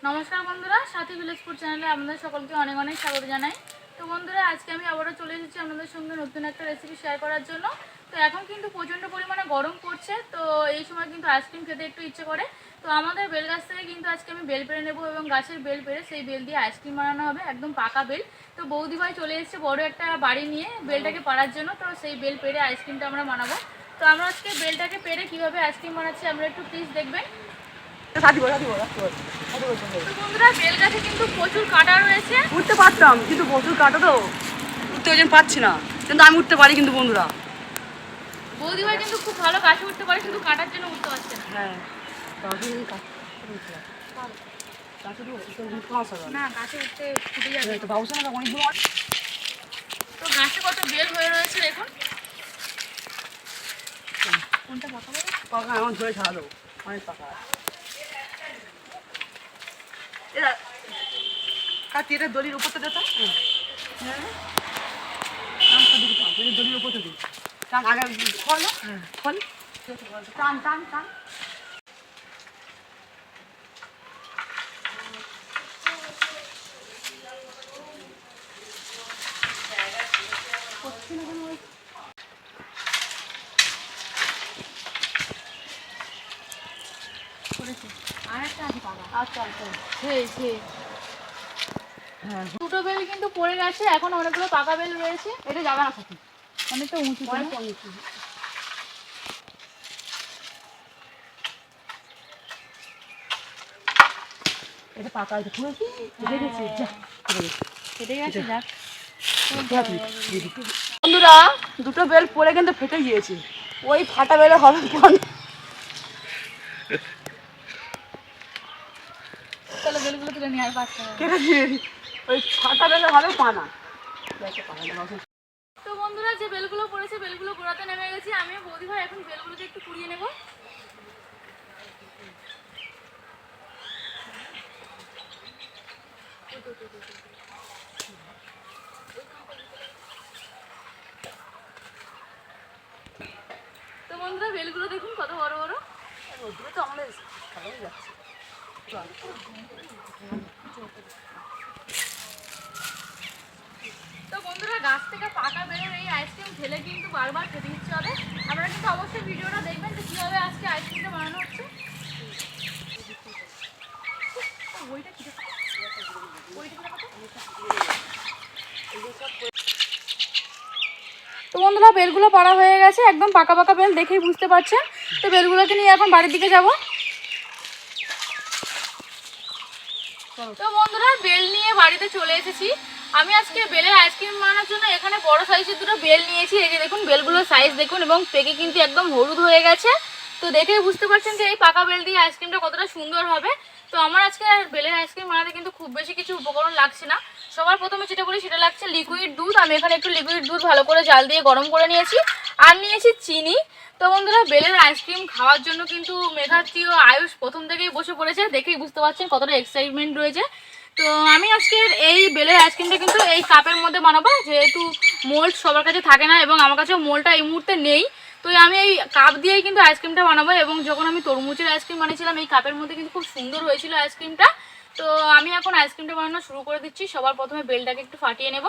নমস্কার বন্ধুরা, সাথী village food চ্যানেলে আপনাদের সকলকে অনেক অনেক স্বাগত জানাই। তো বন্ধুরা, আজকে আমি আবারও চলে এসেছি আপনাদের সঙ্গে নতুন একটা রেসিপি শেয়ার করার জন্য। তো এখন কিন্তু প্রচণ্ড পরিমাণে গরম পড়ছে, তো এই সময় কিন্তু আইসক্রিম খেতে একটু ইচ্ছে করে। তো আমাদের বেল গাছ থেকে কিন্তু আজকে আমি বেল পেড়ে নেবো এবং গাছের বেল পেড়ে সেই বেল দিয়ে আইসক্রিম বানানো হবে, একদম পাকা বেল। তো বৌদি ভাই চলে এসেছে বড় একটা বাড়ি নিয়ে বেলটাকে পাড়ার জন্য, তো সেই বেল পেড়ে আইসক্রিমটা আমরা বানাবো। তো আমরা আজকে বেলটাকে পেড়ে কীভাবে আইসক্রিম বানাচ্ছি আমরা একটু প্লিজ দেখবেন। বন্ধুরা, বেল গাছে কিন্তু প্রচুর কাঁটা রয়েছে। উঠতে পারতাম কিন্তু প্রচুর কাঁটা, তো উঠতে ওই জন্য পাচ্ছি না, কিন্তু আমি উঠতে পারি। কিন্তু বন্ধুরা, বৌদি ভাই কিন্তু খুব ভালো গাছে উঠতে পারে, শুধু কাঁটার জন্য উঠতে পারছে না। হ্যাঁ, না, গাছে উঠতে ফুটে যাবে। তো বাবুসা না অনেকগুলো। তো গাছে কত বেল হয়ে রয়েছে দেখুন। কোনটা পাকা বলে? পাকা আমার ধরে ছাড়া দেবো, অনেক পাকা। এটা দলির উপরটা দেতা, দলির উপরটা দিই। টান আগে ফল ফল টান টান টান। দুটো বেল কিন্তু পড়ে গেছে, এখন অনেকগুলো পাকা বেল রয়েছে। এটা যাবে না সাথে, অনেকটা উঁচু। এটা পাকা আছে, কেটে গেছে। যাক বন্ধুরা, দুটো বেল পড়ে কিন্তু ফেটে গিয়েছে। ওই ফাটা বেলে হবে কেন? তাহলে বেলগুলো তুলে নিয়ে আর পাচ্ছে না। ওই ফাটা বেলে হবে পানা। তো বন্ধুরা, যে বেলগুলো পড়েছে বেলগুলো গোড়াতে নেমে গেছি। আমিও বৌদি ভাই এখন বেলগুলোকে একটু কুড়িয়ে নেব। তো বন্ধুরা, বেলগুলো দেখুন কত বড় বড়। তো আমাদের ভালোই যাচ্ছে। তো বন্ধুরা, গাছ থেকে পাকা বেলের এই আইসক্রিম খেলে কিন্তু বারবার খেতে ইচ্ছে হবে। আপনারা কিন্তু অবশ্যই ভিডিওটা দেখবেন যে কীভাবে আজকে আইসক্রিমটা বানানো হচ্ছে। তো বন্ধুরা, বেলগুলো পাড়া হয়ে গেছে, একদম পাকা পাকা বেল, দেখেই বুঝতে পারছেন। তো বেলগুলোকে নিয়ে এখন বাড়ির দিকে যাব। তো বন্ধুরা, বেল নিয়ে বাড়িতে চলে এসেছি। আমি আজকে বেলের আইসক্রিম বানানোর জন্য এখানে বড় সাইজের দুটো বেল নিয়েছি। এই যে দেখুন, বেলগুলোর সাইজ দেখুন, এবং পেকে কিন্তু একদম হলুদ হয়ে গেছে। তো দেখেই বুঝতে পারছেন যে এই পাকা বেল দিয়ে আইসক্রিমটা কতটা সুন্দর হবে। তো আমার আজকে বেলের আইসক্রিম বানাতে কিন্তু খুব বেশি কিছু উপকরণ লাগছে না। সবার প্রথমে যেটা বলি সেটা লাগছে লিকুইড দুধ। আমি এখানে একটু লিকুইড দুধ ভালো করে জাল দিয়ে গরম করে নিয়েছি, আর নিয়েছি চিনি। তো বন্ধুরা, বেলের আইসক্রিম খাওয়ার জন্য কিন্তু মেঘাত্রী ও আয়ুষ প্রথম থেকেই বসে পড়েছে, দেখেই বুঝতে পারছেন কতটা এক্সাইটমেন্ট রয়েছে। তো আমি আজকে এই বেলের আইসক্রিমটা কিন্তু এই কাপের মধ্যে বানাবো, যেহেতু মোল্ড সবার কাছে থাকে না এবং আমার কাছেও মোল্ডটা এই মুহূর্তে নেই। তো আমি এই কাপ দিয়েই কিন্তু আইসক্রিমটা বানাবো। এবং যখন আমি তরমুজের আইসক্রিম বানিয়েছিলাম এই কাপের মধ্যে কিন্তু খুব সুন্দর হয়েছিল আইসক্রিমটা। তো আমি এখন আইসক্রিমটা বানানো শুরু করে দিচ্ছি। সবার প্রথমে বেলটাকে একটু ফাটিয়ে নেব।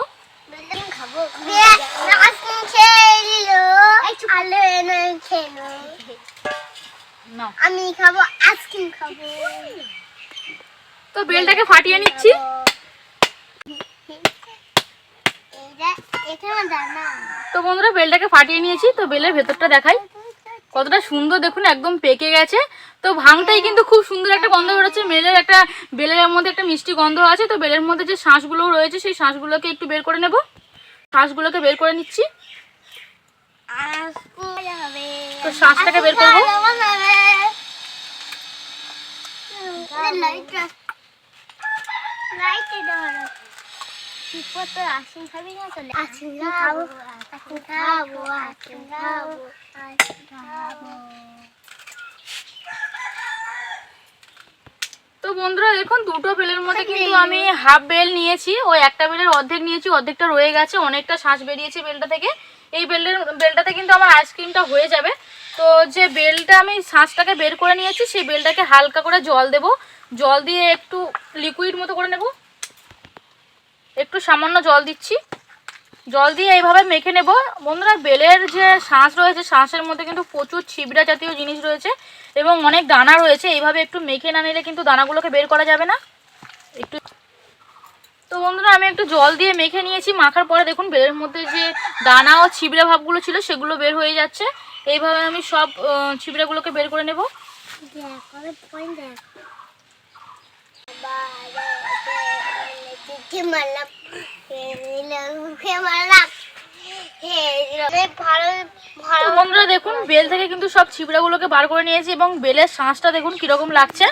আমি খাবো আইসক্রিম খাবো। তো বেলটাকে ফাটিয়ে নিচ্ছি। তো বন্ধুরা, বেলটাকে ফাটিয়ে নিয়েছি। তো বেলের ভেতরটা দেখাই কতটা সুন্দর, দেখুন একদম পেকে গেছে। তো ভাঙটাই কিন্তু খুব সুন্দর একটা গন্ধ বেরোচ্ছে। বেলের মধ্যে একটা মিষ্টি গন্ধ আছে। তো বেলের মধ্যে যে শাঁসগুলো রয়েছে সেই শাঁসগুলোকে একটু বের করে নেব। শাঁসগুলোকে বের করে নিচ্ছি। তো শাঁসটাকে বের করবো। আইসক্রিম খাবি না? চলে আইসক্রিম খাবো, আইসক্রিম খাবো, আইসক্রিম খাবো, আইসক্রিম খাবো। তো বন্ধুরা, দেখুন দুটো বেলের মধ্যে কিন্তু আমি হাফ বেল নিয়েছি। ওই একটা বেলের অর্ধেক নিয়েছি, অর্ধেকটা রয়ে গেছে, অনেকটা শাঁস বেরিয়েছে বেলটা থেকে। এই বেলটাতে কিন্তু আমার আইসক্রিমটা হয়ে যাবে। তো যে বেলটা আমি শাঁসটাকে বের করে নিয়েছি সেই বেলটাকে হালকা করে জল দেবো। জল দিয়ে একটু লিকুইড মতো করে নেব। একটু সামান্য জল দিচ্ছি, জল দিয়ে এইভাবে মেখে নেব। বন্ধুরা বেলের যে শাঁস রয়েছে শাঁসের মধ্যে কিন্তু প্রচুর ছিবড়া জাতীয় জিনিস রয়েছে এবং অনেক দানা রয়েছে, এইভাবে একটু মেখে না নিলে কিন্তু দানাগুলোকে বের করা যাবে না। একটু তো বন্ধুরা আমি একটু জল দিয়ে মেখে নিয়েছি, মাখার পরে দেখুন বেলের মধ্যে যে দানা ও ছিবড়া ভাবগুলো ছিল সেগুলো বের হয়ে যাচ্ছে। এইভাবে আমি সব ছিবড়াগুলোকে বের করে নেব। বন্ধুরা দেখুন বেল থেকে কিন্তু সব ছিবড়াগুলোকে বার করে নিয়েছি এবং বেলের শাঁসটা দেখুন কিরকম লাগছে।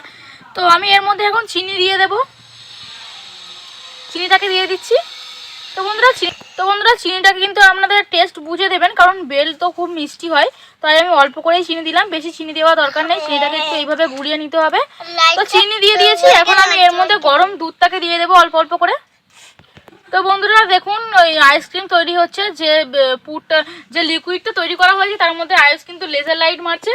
তো আমি এর মধ্যে এখন চিনি দিয়ে দেব, চিনিটাকে দিয়ে দিচ্ছি। তো বন্ধুরা চিনিটাকে কিন্তু আপনাদের টেস্ট বুঝে দেবেন, কারণ বেল তো খুব মিষ্টি হয়, তাই আমি অল্প করেই চিনি দিলাম, বেশি চিনি দেওয়া দরকার নেই। চিনিটাকে একটু এইভাবে গুলিয়ে নিতে হবে। তো চিনি দিয়ে দিয়েছি, এখন আমি এর মধ্যে গরম দুধটাকে দিয়ে দেবো অল্প অল্প করে। তো বন্ধুরা দেখুন ওই আইসক্রিম তৈরি হচ্ছে, যে পুরটা যে লিকুইডটা তৈরি করা হয়েছে তার মধ্যে আইস কিন্তু লেজার লাইট মারছে।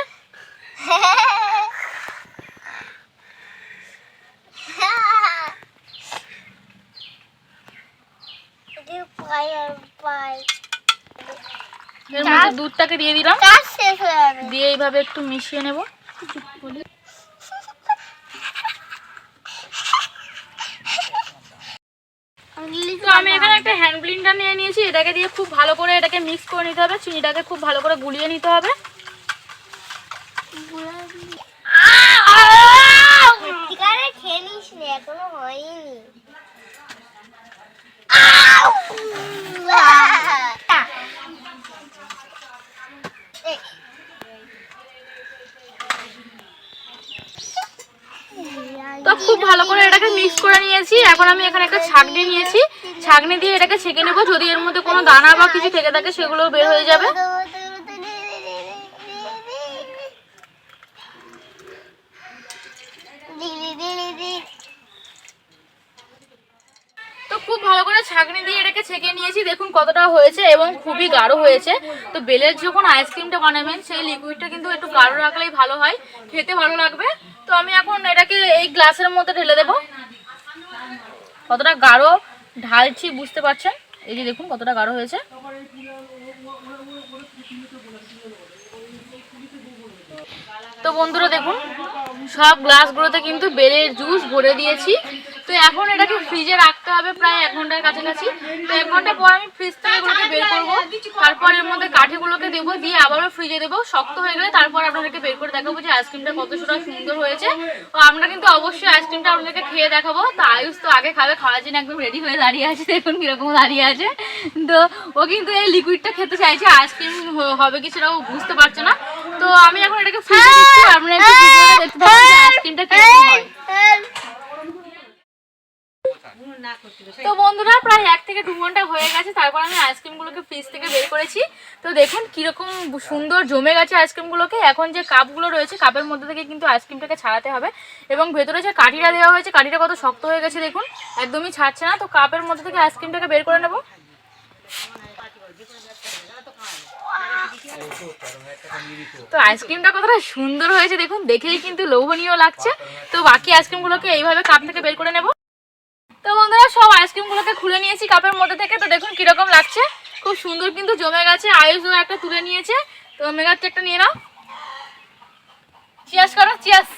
এর মধ্যে দুধটাকে দিয়ে দিলাম, দিয়ে এইভাবে একটু মিশিয়ে নেব। তো আমি এখানে একটা হ্যান্ড ব্লেন্ডার নিয়ে নিয়েছি, এটাকে দিয়ে খুব ভালো করে এটাকে মিক্স করে নিতে হবে, চিনিটাকে খুব ভালো করে গুলিয়ে নিতে হবে। এখনো হয়নি। তো খুব ভালো করে এটাকে মিক্স করে নিয়েছি। এখন আমি এখানে একটা ছাঁকনি নিয়েছি, ছাঁকনি দিয়ে এটাকে ছেঁকে নেব। যদি এর মধ্যে কোনো দানা বা কিছু থেকে থাকে সেগুলো বের হয়ে যাবে। তো খুব ভালো করে ছাঁকনি দিয়ে এটাকে ছেঁকে নিয়েছি, দেখুন কতটা হয়েছে এবং খুবই গাঢ় হয়েছে। তো বেলের যখন আইসক্রিমটা বানাবেন সেই লিকুইডটা কিন্তু একটু গাঢ় রাখলেই ভালো হয়, খেতে ভালো লাগবে। তো আমি এখন এটাকে এই গ্লাসের মধ্যে ঢেলে দেব। কতটা গাঢ় ঢালছি বুঝতে পারছেন, এই যে দেখুন কতটা গাঢ় হয়েছে। তো বন্ধুরা দেখুন সব গ্লাসগুলোতে কিন্তু বেলের জুস ভরে দিয়েছি। তো এখন এটাকে ফ্রিজে রাখতে হবে প্রায় 1 ঘন্টার কাছাকাছি। তো 1 ঘন্টা পর আমি ফ্রিজ থেকে এগুলোকে বের করবো, তারপর এর মধ্যে কাঠিগুলোকে দেবো, দিয়ে আবারও ফ্রিজে দেবো। শক্ত হয়ে গেলে তারপর আপনাদেরকে বের করে দেখাবো যে আইসক্রিমটা কতটা সুন্দর হয়েছে। তো আমরা কিন্তু অবশ্যই আইসক্রিমটা আপনাদেরকে খেয়ে দেখাবো। তো আয়ুষ তো আগে খাবে, খাওয়ার জন্য একদম রেডি হয়ে দাঁড়িয়ে আছে, দেখুন কিরকম দাঁড়িয়ে আছে। তো ও কিন্তু এই লিকুইডটা খেতে চাইছে, আইসক্রিম হবে কি সেটাও বুঝতে পারছে না। তো আমি এখন এটাকে ফ্রিজে দিচ্ছি, আপনারা একটু ভিডিওটা দেখতে পাবেন যে আইসক্রিমটা কিরকম হয়। তো বন্ধুরা প্রায় 1 থেকে 2 ঘন্টা হয়ে গেছে, তারপর আমি আইসক্রিমগুলোকে ফ্রিজ থেকে বের করেছি। তো দেখুন কিরকম সুন্দর জমে গেছে আইসক্রিমগুলোকে। এখন যে কাপগুলো রয়েছে কাপের মধ্যে থেকে কিন্তু আইসক্রিমটাকে ছাড়াতে হবে, এবং ভেতরে যে কাঠিটা দেওয়া হয়েছে কাঠিটা কত শক্ত হয়ে গেছে দেখুন, একদমই ছাড়ছে না। তো কাপের মধ্যে থেকে আইসক্রিমটাকে বের করে নেব। তো আইসক্রিমটা কতটা সুন্দর হয়েছে দেখুন, দেখেই কিন্তু লোভনীয় লাগছে। তো বাকি আইসক্রিমগুলোকে এইভাবে কাপ থেকে বের করে নেব। তো বন্ধুরা সব আইসক্রিমগুলোকে খুলে নিয়েছি কাপের মধ্যে থেকে। তো দেখুন কিরকম লাগছে, খুব সুন্দর কিন্তু জমে গেছে। আয়ুষও একটা তুলে নিয়েছে, তো মেঘাচ্ছে একটা নিয়ে নাও, চিয়ার্স করো, চিয়ার্স।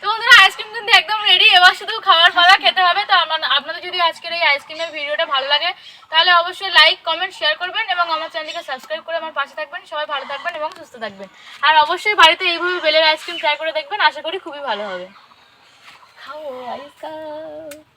তো বন্ধুরা আইসক্রিম কিন্তু একদম রেডি, এবার শুধু খাওয়ার পালা, খেতে হবে। তো আপনাদের যদি আজকের এই আইসক্রিমের ভিডিওটা ভালো লাগে তাহলে অবশ্যই লাইক কমেন্ট শেয়ার করবেন এবং আমার চ্যানেলকে সাবস্ক্রাইব করে আমার পাশে থাকবেন। সবাই ভালো থাকবেন এবং সুস্থ থাকবেন, আর অবশ্যই বাড়িতে এইভাবে বেলের আইসক্রিম ট্রাই করে দেখবেন, আশা করি খুবই ভালো হবে। খাও আইসক্রিম।